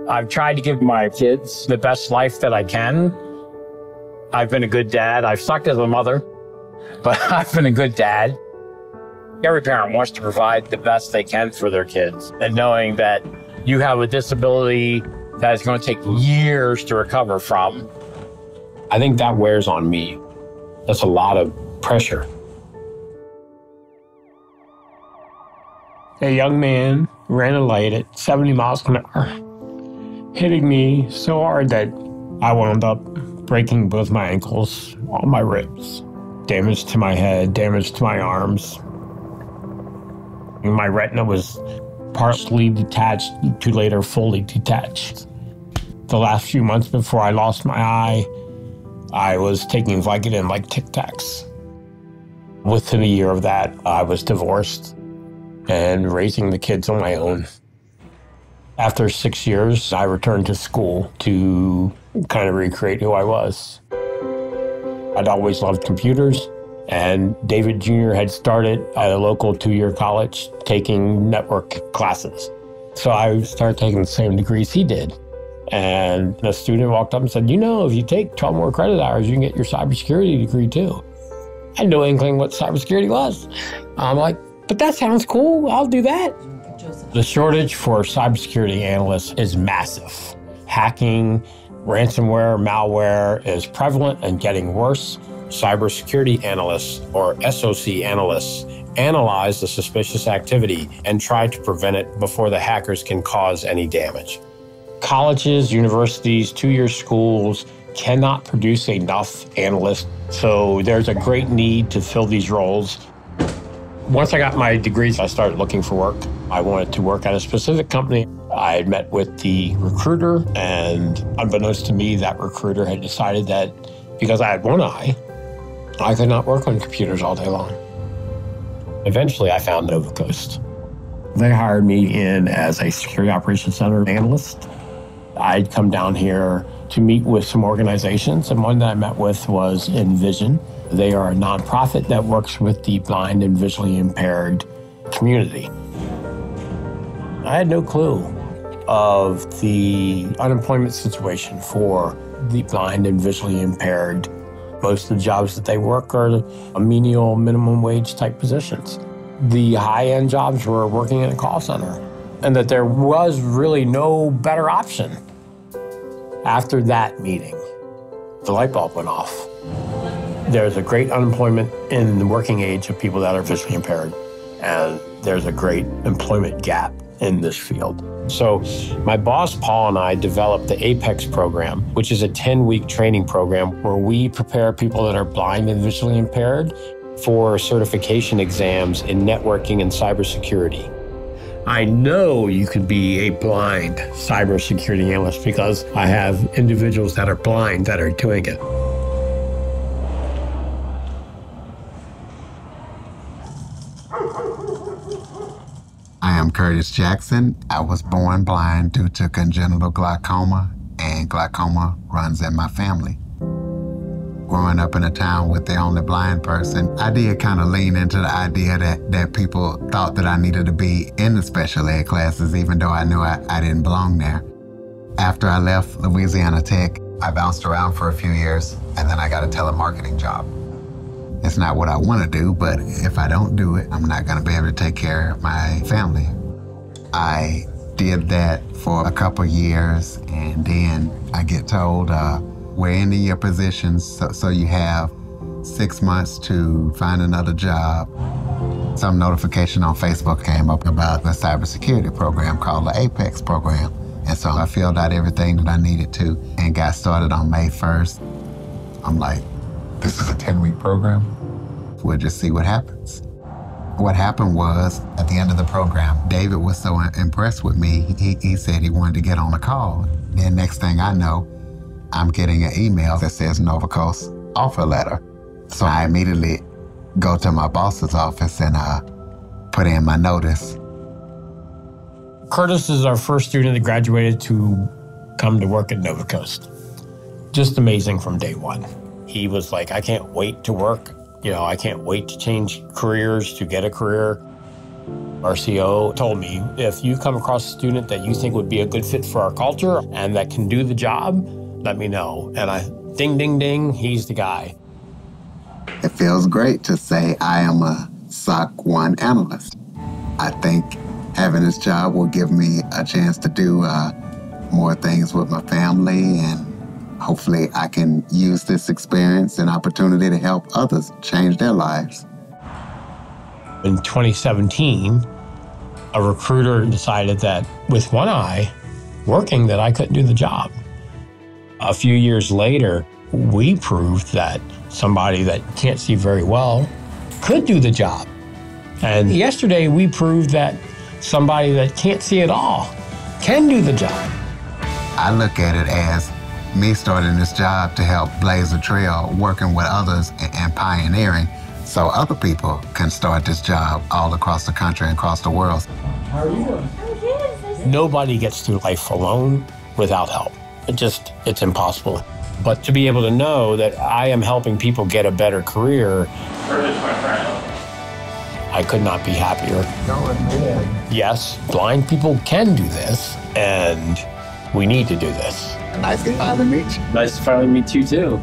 I've tried to give my kids the best life that I can. I've been a good dad. I've sucked as a mother, but I've been a good dad. Every parent wants to provide the best they can for their kids, and knowing that you have a disability that is going to take years to recover from. I think that wears on me. That's a lot of pressure. A young man ran a light at 70 miles an hour, hitting me so hard that I wound up breaking both my ankles, all my ribs, damage to my head, damage to my arms. My retina was partially detached to later fully detached. The last few months before I lost my eye, I was taking Vicodin like Tic Tacs. Within a year of that, I was divorced and raising the kids on my own. After 6 years, I returned to school to kind of recreate who I was. I'd always loved computers, and David Jr. had started at a local 2-year college taking network classes. So I started taking the same degrees he did. And a student walked up and said, you know, if you take 12 more credit hours, you can get your cybersecurity degree too. I had no inkling what cybersecurity was. I'm like, but that sounds cool, I'll do that. The shortage for cybersecurity analysts is massive. Hacking, ransomware, malware is prevalent and getting worse. Cybersecurity analysts, or SOC analysts, analyze the suspicious activity and try to prevent it before the hackers can cause any damage. Colleges, universities, 2-year schools cannot produce enough analysts, so there's a great need to fill these roles. Once I got my degrees, I started looking for work. I wanted to work at a specific company. I had met with the recruiter, and unbeknownst to me, that recruiter had decided that because I had one eye, I could not work on computers all day long. Eventually, I found Nova Coast. They hired me in as a security operations center analyst. I'd come down here to meet with some organizations, and one that I met with was Envision. They are a nonprofit that works with the blind and visually impaired community. I had no clue of the unemployment situation for the blind and visually impaired. Most of the jobs that they work are menial minimum wage type positions. The high-end jobs were working in a call center, and that there was really no better option. After that meeting, the light bulb went off. There's a great unemployment in the working age of people that are visually impaired, and there's a great employment gap in this field. So my boss, Paul, and I developed the Apex program, which is a 10-week training program where we prepare people that are blind and visually impaired for certification exams in networking and cybersecurity. I know you can be a blind cybersecurity analyst because I have individuals that are blind that are doing it. I am Curtis Jackson. I was born blind due to congenital glaucoma, and glaucoma runs in my family. Growing up in a town with the only blind person, I did kind of lean into the idea that people thought that I needed to be in the special ed classes, even though I knew I didn't belong there. After I left Louisiana Tech, I bounced around for a few years, and then I got a telemarketing job. It's not what I want to do, but if I don't do it, I'm not going to be able to take care of my family. I did that for a couple years, and then I get told, we're ending your positions, so you have 6 months to find another job. Some notification on Facebook came up about the cybersecurity program called the Apex program. And so I filled out everything that I needed to and got started on May 1st. I'm like, this is a 10-week program? We'll just see what happens. What happened was, at the end of the program, David was so impressed with me, he said he wanted to get on a call. Then next thing I know, I'm getting an email that says Nova Coast offer letter. So I immediately go to my boss's office and put in my notice. Curtis is our first student that graduated to come to work at Nova Coast. Just amazing from day one. He was like, I can't wait to work. I can't wait to change careers, to get a career. Our CO told me, if you come across a student that you think would be a good fit for our culture and that can do the job, let me know. And ding, ding, ding, he's the guy. It feels great to say I am a SOC 1 analyst. I think having this job will give me a chance to do more things with my family, and hopefully I can use this experience and opportunity to help others change their lives. In 2017, a recruiter decided that with one eye working that I couldn't do the job. A few years later, we proved that somebody that can't see very well could do the job. And yesterday we proved that somebody that can't see at all can do the job. I look at it as me starting this job to help blaze a trail, working with others and pioneering, so other people can start this job all across the country and across the world. How are you doing? I'm good. Nobody gets through life alone without help. It's impossible. But to be able to know that I am helping people get a better career, I could not be happier. Yes, blind people can do this, and we need to do this. Nice to finally meet you. Nice to finally meet you too.